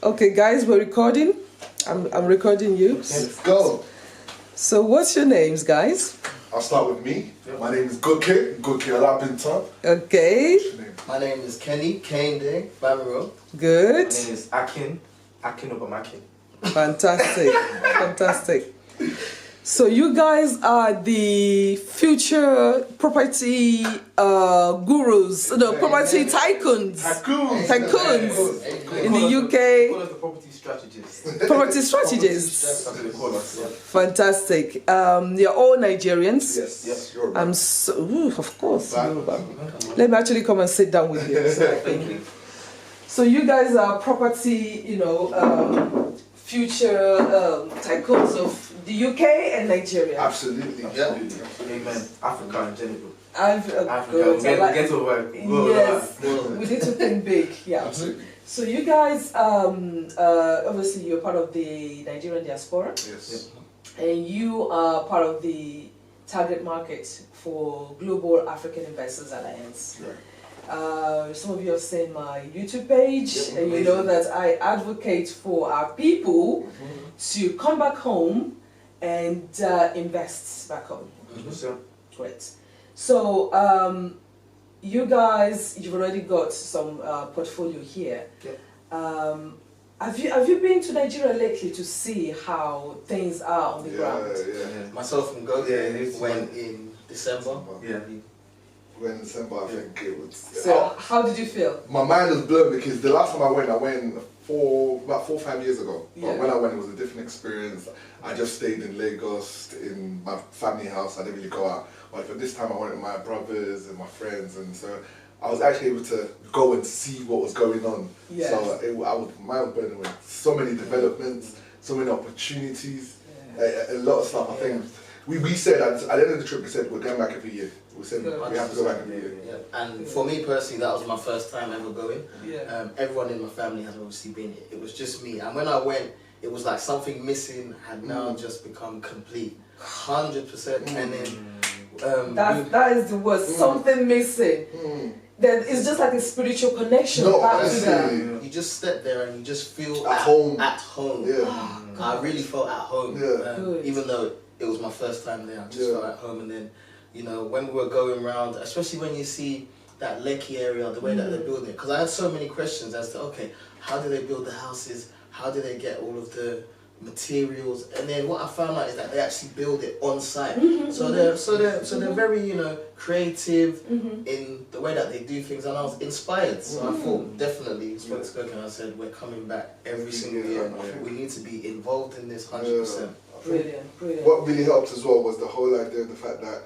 Okay, guys, we're recording. I'm recording you. Let's go. So, what's your names, guys? I'll start with me. My name is Goke Alabinta. Okay. My name is Kenny, Kane Bamiro. Good. My name is Akin Obamakin. Fantastic. Fantastic. So, you guys are the future property gurus, property tycoons in the UK. They call us the Property Strategists. Property strategists. That's what they call us. Yeah. Fantastic. You're all Nigerians. Yes. Yoruba. I'm so, of course. Yoruba. Let me actually come and sit down with you. Thank you. So you guys are property, future tycoons of the UK and Nigeria. Absolutely. Amen. Africa in general. Africa. We get to work. Yes. We need to think big. Yeah. Absolutely. So you guys, obviously you're part of the Nigerian diaspora. Yes. And you are part of the target market for Global African Diasporans. Right. Some of you have seen my YouTube page, and you know that I advocate for our people to come back home and invest back home. Great. So you guys, you've already got some portfolio here. Have you been to Nigeria lately to see how things are on the ground? Yeah. Myself and Goke went in December. Yeah. When in December, I think it was. So how did you feel? My mind was blown because the last time I went about 4 or 5 years ago. But when I went, it was a different experience. I just stayed in Lagos in my family house. I didn't really go out. But for this time, I went with my brothers and my friends, and so I was actually able to go and see what was going on. Yes. So I was mind blown away. So many developments, so many opportunities, a lot of stuff. I think we said at the end of the trip, we said we're going back every year. We said we have to go back every year. Yeah. And for me personally, that was my first time ever going. Yeah. Everyone in my family has obviously been here. It was just me. And when I went, it was like something missing had now just become complete. 100%. And then that is the word. Something missing. That it's just like a spiritual connection. You just step there and you just feel at home. At home. Yeah. I really felt at home. Yeah. Even though it was my first time there, I just felt at home. And then, when we were going around, especially when you see that Lekki area, the way that they're building it, because I had so many questions as to, okay, how do they build the houses? How do they get all of the materials? And then what I found out is that they actually build it on site. So they're very creative in the way that they do things, and I was inspired. So I thought definitely spoke to Goke and I said we're coming back every single year. We need to be involved in this 100%. Brilliant. What really helped as well was the whole idea of the fact that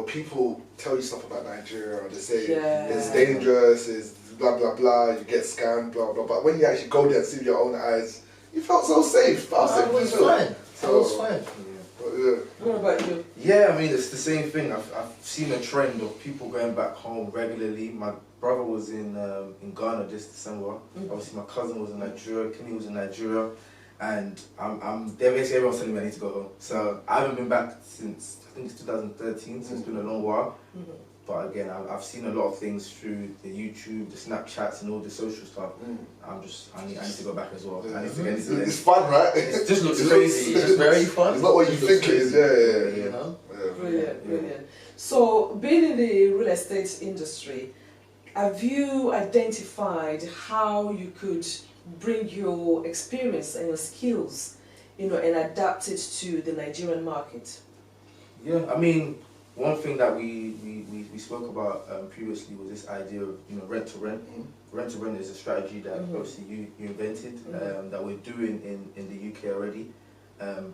people tell you stuff about Nigeria, or they say it's dangerous, it's blah blah blah, you get scammed, blah blah. But when you actually go there and see with your own eyes, you felt so safe. I was fine. I was fine. What about you? Yeah, I mean, it's the same thing. I've seen a trend of people going back home regularly. My brother was in Ghana this December. Obviously, my cousin was in Nigeria. Kenny was in Nigeria. And basically everyone's telling me I need to go home. So I haven't been back since, I think it's 2013, so it's been a long while. But again, I've seen a lot of things through the YouTube, the Snapchats and all the social stuff. I need to go back as well. I need to get into this. It's fun, right? It just looks crazy. It's just very fun. It's not what you think it is, Brilliant. So, being in the real estate industry, have you identified how you could bring your experience and your skills, and adapt it to the Nigerian market? Yeah, I mean, one thing that we spoke about previously was this idea of rent to rent. Rent to rent is a strategy that obviously you invented, that we're doing in the UK already.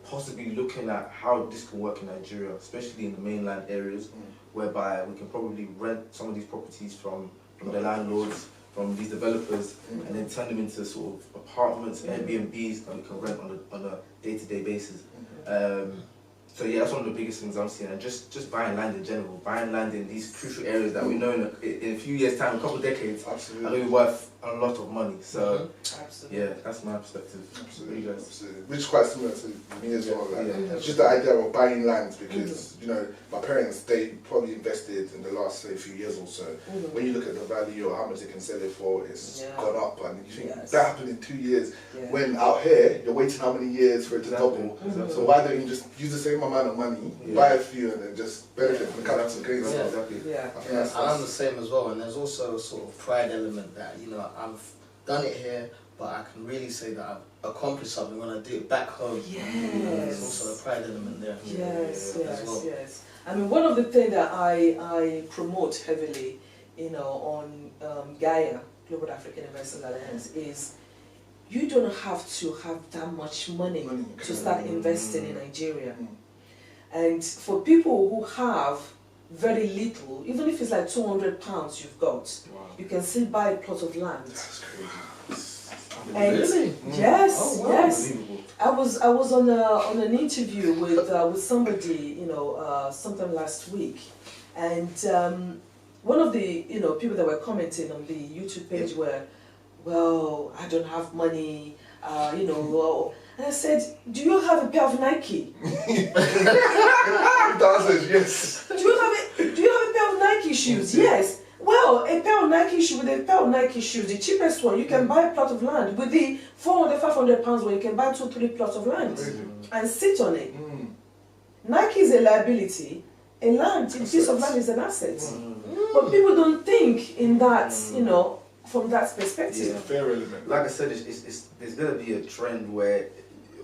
Possibly looking at how this can work in Nigeria, especially in the mainland areas, whereby we can probably rent some of these properties from the landlords, from these developers, and then turn them into sort of apartments, Airbnbs that we can rent on a day-to-day basis. So yeah, that's one of the biggest things I'm seeing, and just buying land in general, buying land in these crucial areas that we know in a few years' time, a couple of decades, Absolutely. are going to be worth a lot of money. So Absolutely. yeah, that's my perspective. Absolutely. What do you guys? Absolutely. Which is quite similar to me as well. Like, Yeah. it's just the idea of buying land because, you know, my parents, they probably invested in the last, say, few years or so. When you look at the value or how much they can sell it for, it's gone up. And you think that happened in 2 years. When out here, you're waiting how many years for it to double. So why don't you just use the same amount of money, buy a few, and then just benefit from the capital gains? Yeah. Exactly. Yeah. And I'm the same as well, and there's also a sort of pride element that, you know, I've done it here, but I can really say that I've accomplished something when I do it back home. Yes. There's also a pride element there. Yes, as yes, well. yes. I mean, one of the things that I promote heavily, you know, on Gaia, Global African Diasporans, is you don't have to have that much money to start investing in Nigeria. And for people who have very little, even if it's like £200 you've got, you can still buy a plot of land. That's crazy. And Really? yes, Oh, wow. yes. I was on an interview with somebody, you know, sometime last week, and one of the, you know, people that were commenting on the YouTube page were, well, I don't have money, you know, well, and I said, do you have a pair of Nike? The answer is yes. Do you have a pair of Nike shoes? Yes. Well, a pair of Nike shoes, with a pair of Nike shoes, the cheapest one, you can buy a plot of land. With the 400, 500 pounds where you can buy 2 or 3 plots of land and sit on it. Nike is a liability. A piece of land is an asset. But people don't think in that, you know, from that perspective. Yeah. Fair element. Like I said, there's going to be a trend where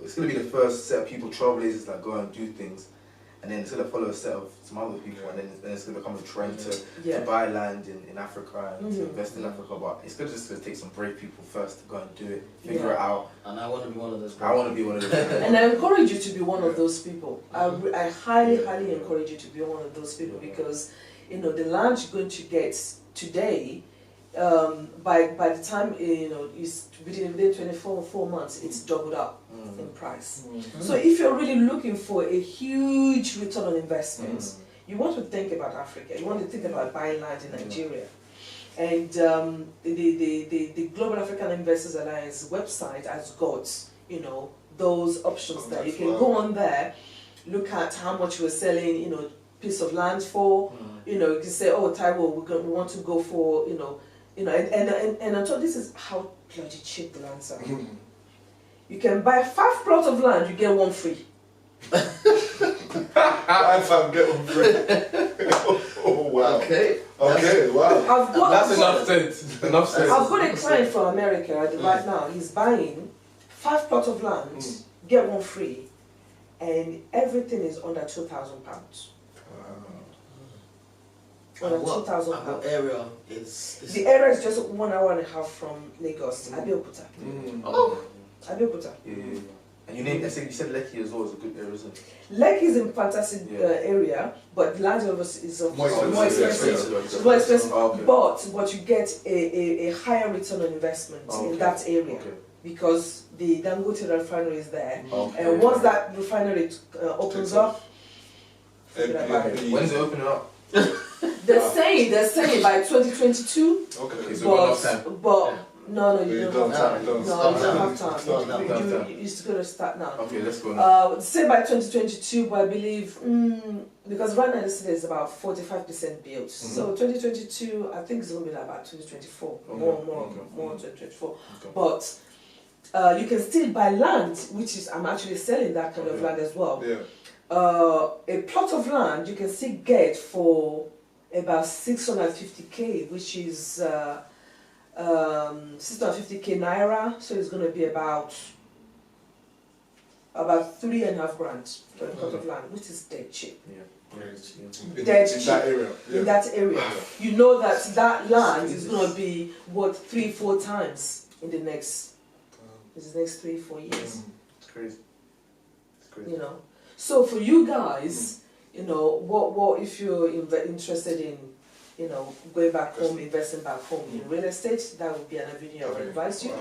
it's going to be the first set of people, trailblazers, that go and do things, and then it's going to follow a set of some other people, and then it's going to become a trend to buy land in Africa and to invest in Africa. But it's just going to take some brave people first to go and do it, figure it out. And I want to be one of those. I want to be one of those. And I encourage you to be one of those people. I highly, highly encourage you to be one of those people because, you know, the land you're going to get today, by the time, you know, it's within 24 months, it's doubled up in price. So if you're really looking for a huge return on investment, you want to think about Africa. You want to think about buying land in Nigeria. And the Global African Investors Alliance website has got, you know, those options there. You can go on there, look at how much we're selling, you know, piece of land for. You know, you can say, oh, Taiwo, we want to go for, you know, and I'm told this is how bloody cheap the lands are. You can buy 5 plots of land, you get 1 free. Buy 5, get 1 free. Oh wow. Okay. Okay, wow. That's enough sense. Enough sense. I've got a client from America right now. He's buying 5 plots of land, get 1 free, and everything is under £2,000. And what area is the area is just 1 hour and a half from Lagos, Abeokuta. Oh, Abeokuta. Yeah. And you said Lekki as well is a good area, isn't it? Lekki is a fantastic area, but land is More expensive. More expensive. But you get a higher return on investment in that area because the Dangote refinery is there. And once that refinery opens up, when is it opening up? They're saying by 2022. Okay. But no, you don't have time. Don't No, you don't have time. You still gotta start now. Okay, let's go now. Say by 2022, but I believe because right now the city is about 45% built. So 2022, I think it's gonna be like about 2024, more 2024. But you can still buy land, which is I'm actually selling that kind of land as well. Yeah. A plot of land you can still get for about 650k, which is 650k naira, so it's going to be about 3.5 grand for a plot of land, which is dead cheap. In Dead cheap. that area. In that area, you know that land is going to be worth 3-4 times in the next 3-4 years. It's crazy. You know. So for you guys, you know, what if you're interested in, you know, going back home, investing back home in real estate, that would be an avenue I would advise you.